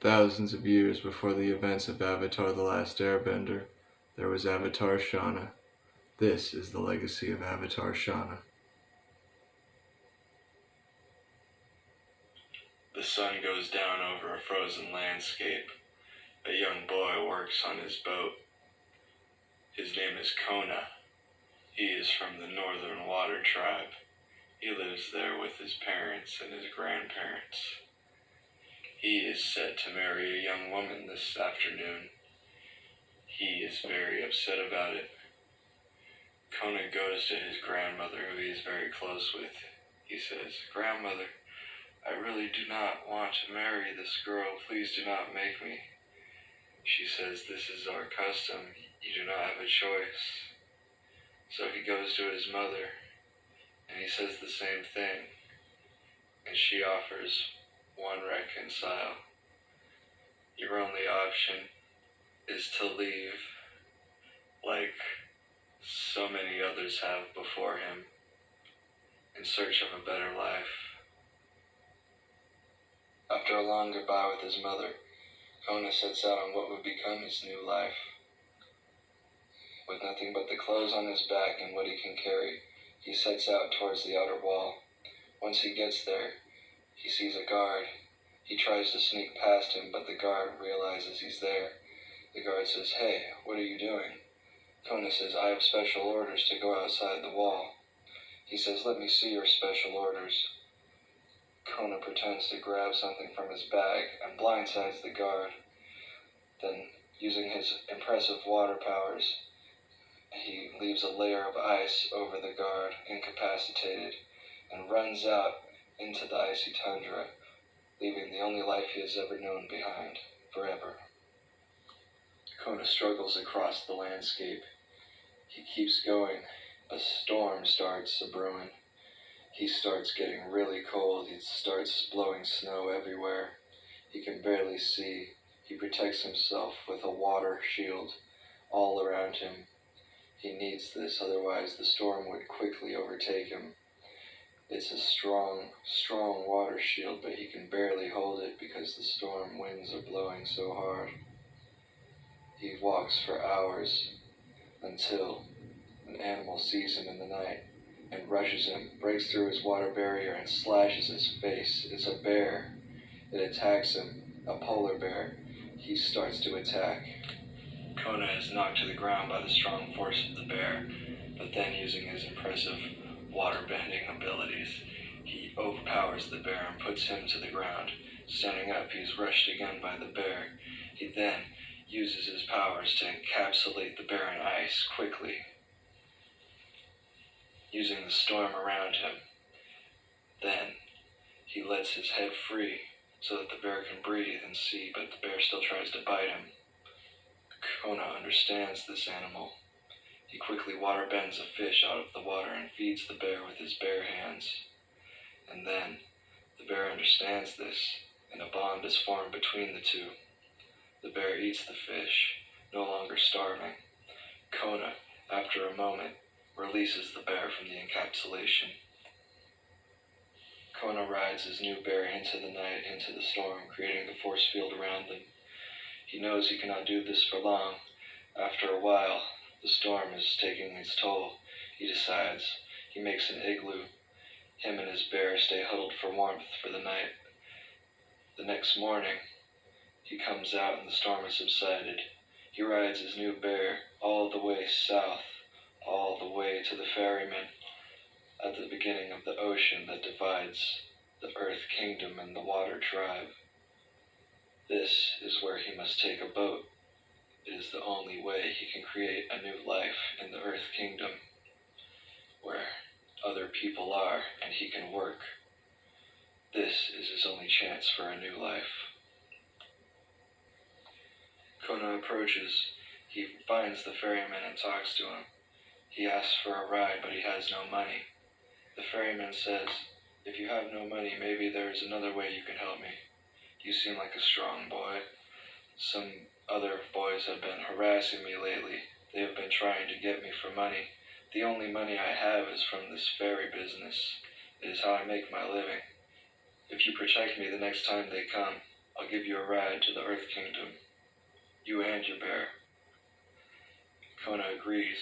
Thousands of years before the events of Avatar the Last Airbender, there was Avatar Shana. This is the legacy of Avatar Shana. The sun goes down over a frozen landscape. A young boy works on his boat. His name is Kona. He is from the Northern Water Tribe. He lives there with his parents and his grandparents. He is set to marry a young woman this afternoon. He is very upset about it. Kona goes to his grandmother, who he is very close with. He says, "Grandmother, I really do not want to marry this girl. Please do not make me." She says, "This is our custom. You do not have a choice." So he goes to his mother, and he says the same thing. And she offers one reconcile. Your only option is to leave, like so many others have before him, in search of a better life. After a long goodbye with his mother, Kona sets out on what would become his new life. With nothing but the clothes on his back and what he can carry, he sets out towards the outer wall. Once he gets there, he sees a guard. He tries to sneak past him, but the guard realizes he's there. The guard says, "Hey, what are you doing?" Kona says, "I have special orders to go outside the wall." He says, "Let me see your special orders." Kona pretends to grab something from his bag and blindsides the guard. Then, using his impressive water powers, he leaves a layer of ice over the guard, incapacitated, and runs out into the icy tundra, leaving the only life he has ever known behind, forever. Kona struggles across the landscape. He keeps going. A storm starts a-brewing. He starts getting really cold. It starts blowing snow everywhere. He can barely see. He protects himself with a water shield all around him. He needs this, otherwise the storm would quickly overtake him. It's a strong, strong water shield, but he can barely hold it because the storm winds are blowing so hard. He walks for hours until an animal sees him in the night and rushes him, breaks through his water barrier and slashes his face. It's a bear. It attacks him, a polar bear. He starts to attack. Kona is knocked to the ground by the strong force of the bear, but then using his impressive water-bending abilities, he overpowers the bear and puts him to the ground. Standing up, he is rushed again by the bear. He then uses his powers to encapsulate the bear in ice quickly, using the storm around him. Then, he lets his head free so that the bear can breathe and see, but the bear still tries to bite him. Kona understands this animal. He quickly water bends a fish out of the water and feeds the bear with his bare hands. And then, the bear understands this, and a bond is formed between the two. The bear eats the fish, no longer starving. Kona, after a moment, releases the bear from the encapsulation. Kona rides his new bear into the night, into the storm, creating the force field around them. He knows he cannot do this for long. After a while, the storm is taking its toll. He decides. He makes an igloo. Him and his bear stay huddled for warmth for the night. The next morning, he comes out and the storm has subsided. He rides his new bear all the way south, all the way to the ferryman at the beginning of the ocean that divides the Earth Kingdom and the Water Tribe. This is where he must take a boat. It is the only way he can create a new life in the Earth Kingdom, where other people are and he can work. This is his only chance for a new life. Kona approaches. He finds the ferryman and talks to him. He asks for a ride, but he has no money. The ferryman says, "If you have no money, maybe there is another way you can help me. You seem like a strong boy. Some other boys have been harassing me lately. They have been trying to get me for money. The only money I have is from this ferry business. It is how I make my living. If you protect me the next time they come, I'll give you a ride to the Earth Kingdom. You and your bear. Kona agrees.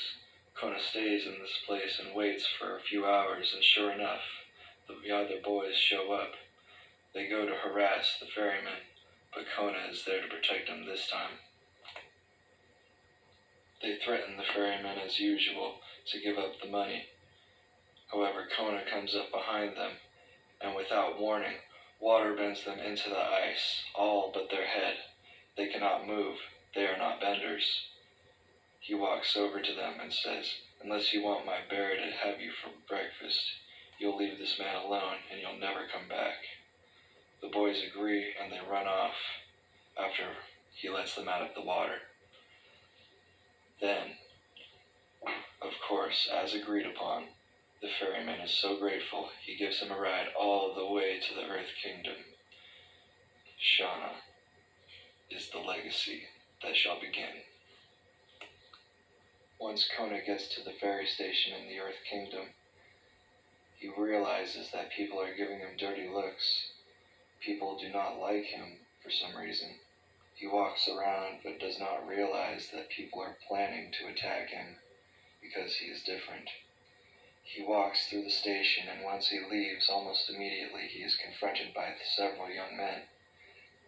Kona stays in this place and waits for a few hours, and sure enough, the other boys show up. They go to harass the ferryman, but Kona is there to protect them this time. They threaten the ferryman as usual to give up the money. However, Kona comes up behind them, and without warning, water bends them into the ice, all but their head. They cannot move. They are not benders. He walks over to them and says, "Unless you want my bear to have you for breakfast, you'll leave this man alone and you'll never come back." The boys agree and they run off after he lets them out of the water. Then, of course, as agreed upon, the ferryman is so grateful he gives him a ride all the way to the Earth Kingdom. Shana is the legacy that shall begin. Once Kona gets to the ferry station in the Earth Kingdom, he realizes that people are giving him dirty looks. People do not like him for some reason. He walks around but does not realize that people are planning to attack him because he is different. He walks through the station, and once he leaves, almost immediately he is confronted by several young men,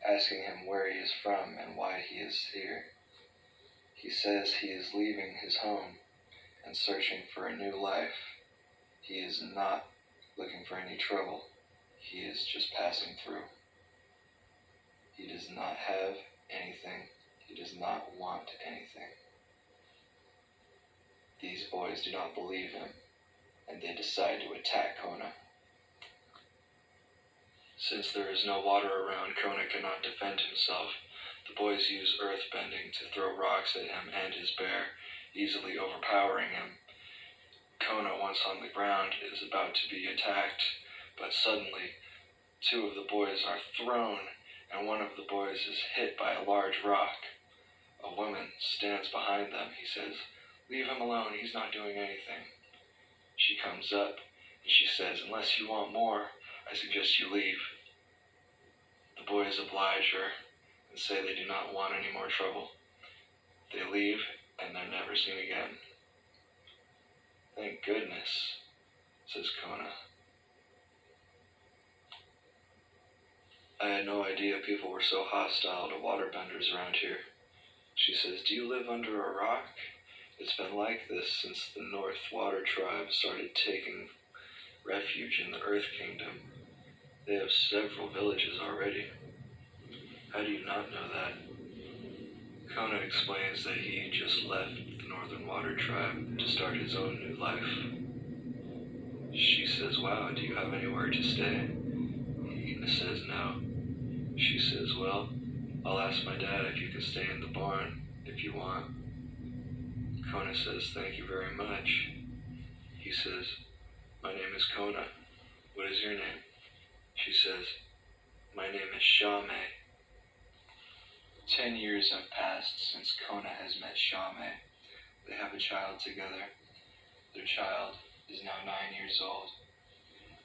asking him where he is from and why he is here. He says he is leaving his home and searching for a new life. He is not looking for any trouble. He is just passing through. He does not have anything. He does not want anything. These boys do not believe him, and they decide to attack Kona. Since there is no water around, Kona cannot defend himself. The boys use earth bending to throw rocks at him and his bear, easily overpowering him. Kona, once on the ground, is about to be attacked, but suddenly, two of the boys are thrown, and one of the boys is hit by a large rock. A woman stands behind them. He says, "Leave him alone, he's not doing anything." She comes up, and she says, "Unless you want more, I suggest you leave." The boys oblige her and say they do not want any more trouble. They leave, and they're never seen again. "Thank goodness," says Kona. "I had no idea people were so hostile to waterbenders around here." She says, "Do you live under a rock? It's been like this since the North Water Tribe started taking refuge in the Earth Kingdom. They have several villages already. How do you not know that?" Kona explains that he just left the Northern Water Tribe to start his own new life. She says, "Wow, do you have anywhere to stay?" He says no. She says, "Well, I'll ask my dad if you can stay in the barn if you want." Kona says, "Thank you very much." He says, "My name is Kona. What is your name?" She says, "My name is Shame." 10 years have passed since Kona has met Shame. They have a child together. Their child is now 9 years old.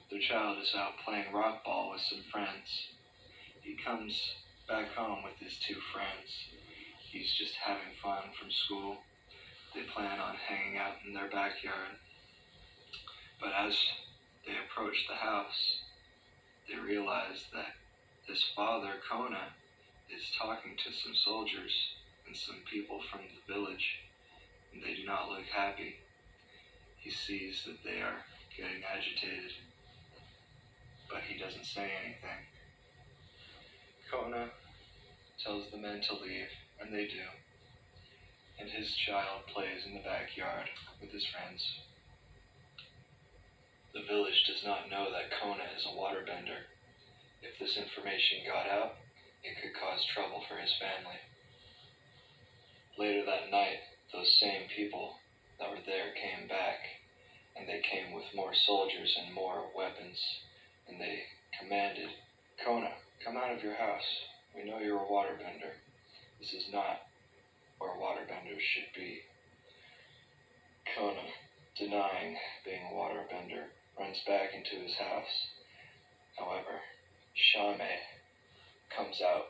Their child is out playing rock ball with some friends. He comes back home with his two friends. He's just having fun from school. They plan on hanging out in their backyard. But as they approach the house, they realize that his father, Kona, is talking to some soldiers and some people from the village, and they do not look happy. He sees that they are getting agitated, but he doesn't say anything. Kona tells the men to leave, and they do, and his child plays in the backyard with his friends. The village does not know that Kona is a waterbender. If this information got out, it could cause trouble for his family. Later that night, those same people that were there came back, and they came with more soldiers and more weapons, and they commanded, "Kona, come out of your house. We know you're a waterbender. This is not where waterbenders should be." Kona, denying being a waterbender, runs back into his house. However, Shame comes out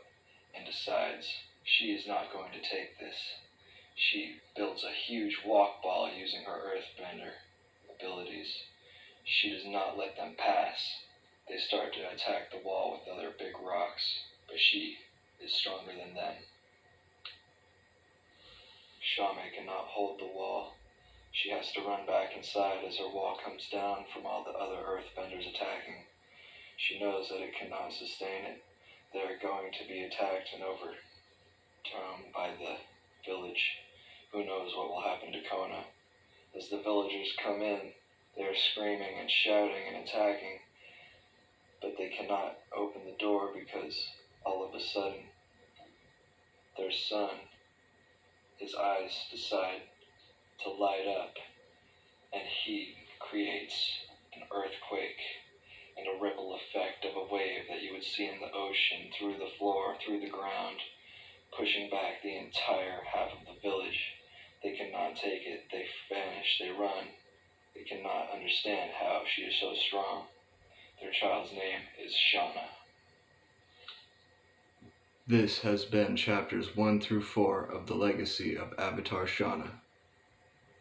and decides she is not going to take this. She builds a huge walk ball using her earthbender abilities. She does not let them pass. They start to attack the wall with other big rocks, but she is stronger than them. Shame cannot hold the wall. She has to run back inside as her wall comes down from all the other earthbenders attacking. She knows that it cannot sustain it. They are going to be attacked and overthrown by the village. Who knows what will happen to Kona? As the villagers come in, they are screaming and shouting and attacking, but they cannot open the door because all of a sudden, their son, his eyes decide to light up, and he creates an earthquake and a ripple effect of a wave that you would see in the ocean, through the floor, through the ground, pushing back the entire half of the village. They cannot take it. They vanish. They run. They cannot understand how she is so strong. Their child's name is Shana. This has been chapters 1 through 4 of the Legacy of Avatar Shana.